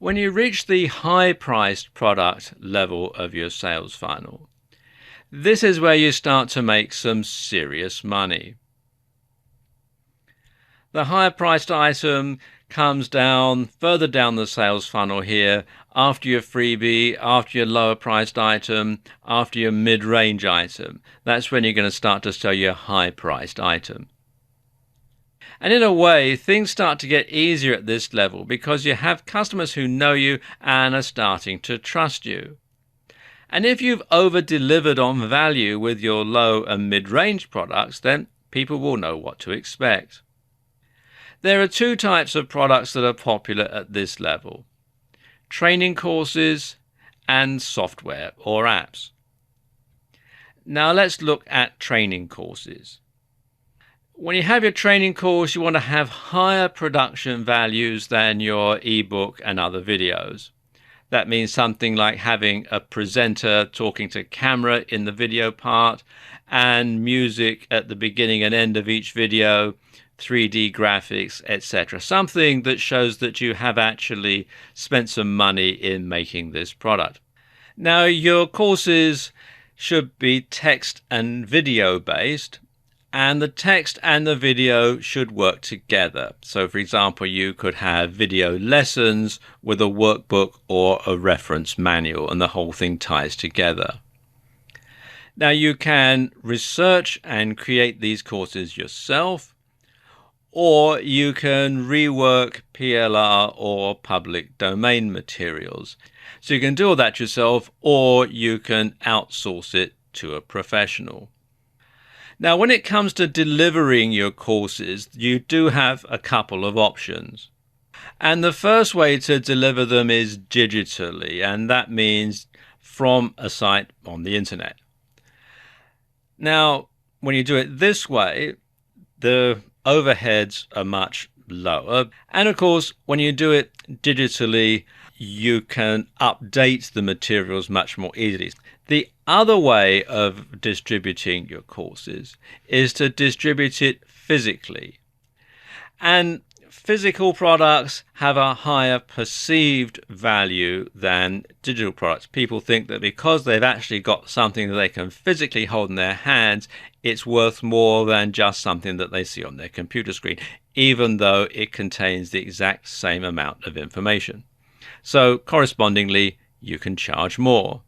When you reach the high-priced product level of your sales funnel, this is where you start to make some serious money. The higher-priced item comes down further down the sales funnel here, after your freebie, after your lower-priced item, after your mid-range item. That's when you're going to start to sell your high-priced item. And in a way, things start to get easier at this level because you have customers who know you and are starting to trust you. And if you've over-delivered on value with your low and mid-range products, then people will know what to expect. There are two types of products that are popular at this level: training courses and software or apps. Now let's look at training courses. When you have your training course, you want to have higher production values than your ebook and other videos. That means something like having a presenter talking to camera in the video part and music at the beginning and end of each video, 3D graphics, etc. Something that shows that you have actually spent some money in making this product. Now, your courses should be text and video based, and the text and the video should work together. So, for example, you could have video lessons with a workbook or a reference manual, and the whole thing ties together. Now, you can research and create these courses yourself, or you can rework PLR or public domain materials. So you can do all that yourself, or you can outsource it to a professional. Now, when it comes to delivering your courses, you do have a couple of options. And the first way to deliver them is digitally, and that means from a site on the internet. Now, when you do it this way, the overheads are much lower. And of course, when you do it digitally, you can update the materials much more easily. The other way of distributing your courses is to distribute it physically. And physical products have a higher perceived value than digital products. People think that because they've actually got something that they can physically hold in their hands, it's worth more than just something that they see on their computer screen, even though it contains the exact same amount of information. So correspondingly, you can charge more.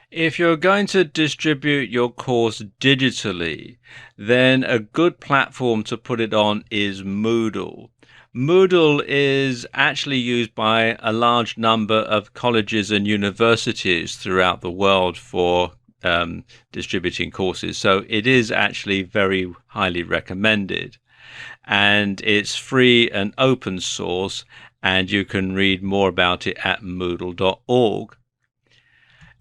If you're going to distribute your course digitally, then a good platform to put it on is Moodle. Moodle is actually used by a large number of colleges and universities throughout the world for distributing courses. So it is actually very highly recommended. And it's free and open source, and you can read more about it at moodle.org.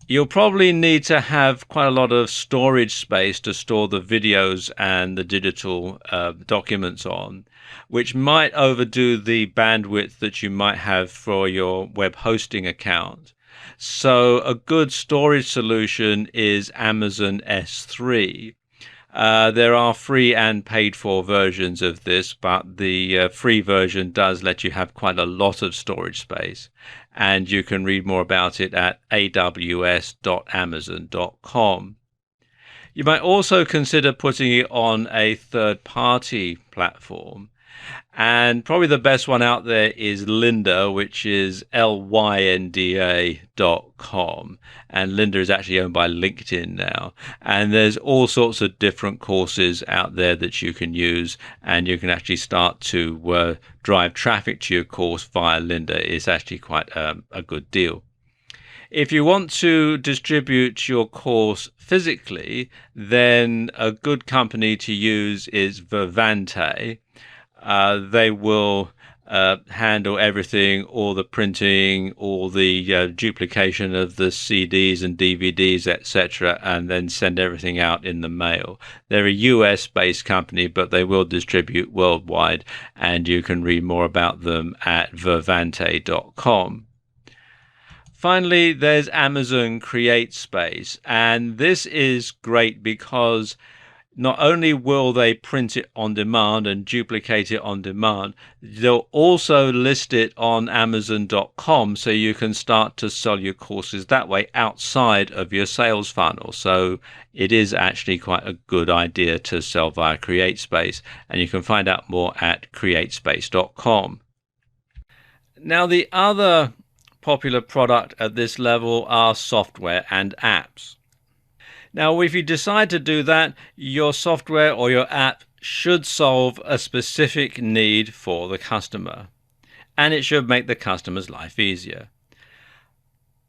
You'll probably need to have quite a lot of storage space to store the videos and the digital documents on, which might overdo the bandwidth that you might have for your web hosting account. So a good storage solution is Amazon S3. There are free and paid for versions of this, but the free version does let you have quite a lot of storage space. And you can read more about it at aws.amazon.com. You might also consider putting it on a third-party platform. And probably the best one out there is Lynda, which is lynda.com. And Lynda is actually owned by LinkedIn now. And there's all sorts of different courses out there that you can use, and you can actually start to drive traffic to your course via Lynda. It's actually quite a good deal. If you want to distribute your course physically, then a good company to use is Vervante. They will handle everything, all the printing, all the duplication of the CDs and DVDs, etc., and then send everything out in the mail. They're a US-based company, but they will distribute worldwide, and you can read more about them at vervante.com. Finally, there's Amazon CreateSpace, and this is great because not only will they print it on demand and duplicate it on demand, they'll also list it on Amazon.com so you can start to sell your courses that way outside of your sales funnel. So it is actually quite a good idea to sell via CreateSpace, and you can find out more at createspace.com. Now, the other popular product at this level are software and apps. Now, if you decide to do that, your software or your app should solve a specific need for the customer, and it should make the customer's life easier.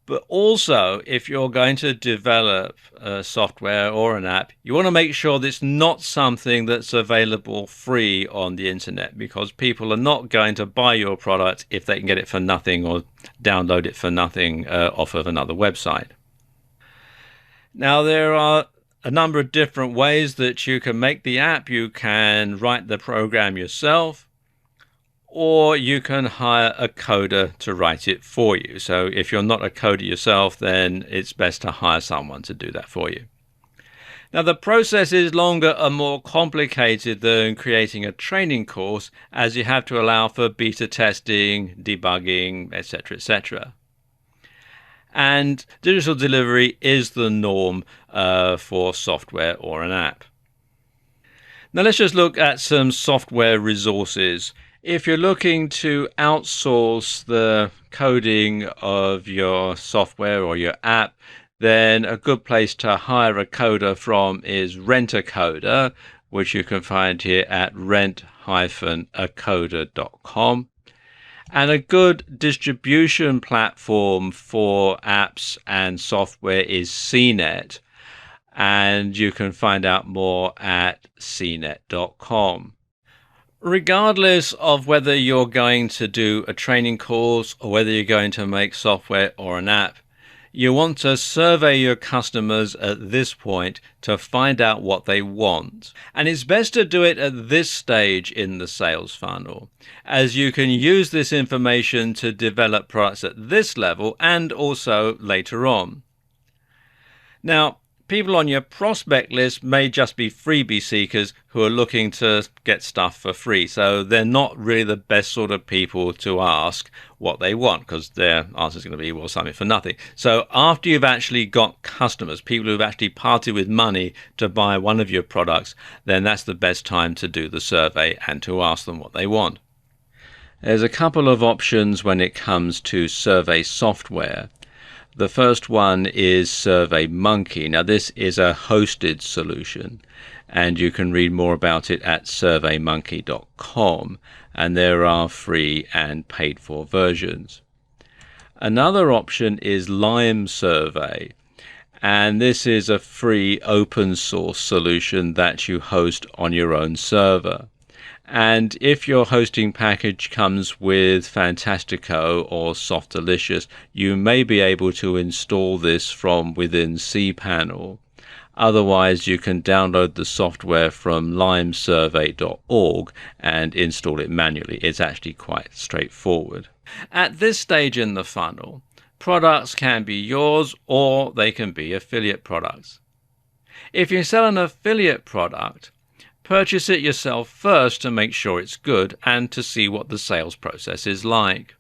But also, if you're going to develop a software or an app, you want to make sure that it's not something that's available free on the internet, because people are not going to buy your product if they can get it for nothing or download it for nothing off of another website. Now, there are a number of different ways that you can make the app. You can write the program yourself, or you can hire a coder to write it for you. So if you're not a coder yourself, then it's best to hire someone to do that for you. Now, the process is longer and more complicated than creating a training course, as you have to allow for beta testing, debugging, etc., etc. And digital delivery is the norm for software or an app. Now, let's just look at some software resources. If you're looking to outsource the coding of your software or your app, then a good place to hire a coder from is Rent-A-Coder, which you can find here at rent-acoder.com. And a good distribution platform for apps and software is CNET, and you can find out more at cnet.com. Regardless of whether you're going to do a training course or whether you're going to make software or an app, you want to survey your customers at this point to find out what they want. And it's best to do it at this stage in the sales funnel, as you can use this information to develop products at this level and also later on. Now, people on your prospect list may just be freebie seekers who are looking to get stuff for free. So they're not really the best sort of people to ask what they want, because their answer is going to be, well, something for nothing. So after you've actually got customers, people who've actually parted with money to buy one of your products, then that's the best time to do the survey and to ask them what they want. There's a couple of options when it comes to survey software. The first one is SurveyMonkey. Now, this is a hosted solution, and you can read more about it at surveymonkey.com, and there are free and paid for versions. Another option is Lime Survey, and this is a free open source solution that you host on your own server. And if your hosting package comes with Fantastico or Softalicious, you may be able to install this from within cPanel. Otherwise, you can download the software from limesurvey.org and install it manually. It's actually quite straightforward. At this stage in the funnel, products can be yours or they can be affiliate products. If you sell an affiliate product, purchase it yourself first to make sure it's good and to see what the sales process is like.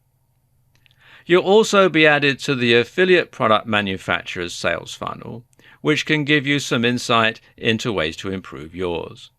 You'll also be added to the affiliate product manufacturer's sales funnel, which can give you some insight into ways to improve yours.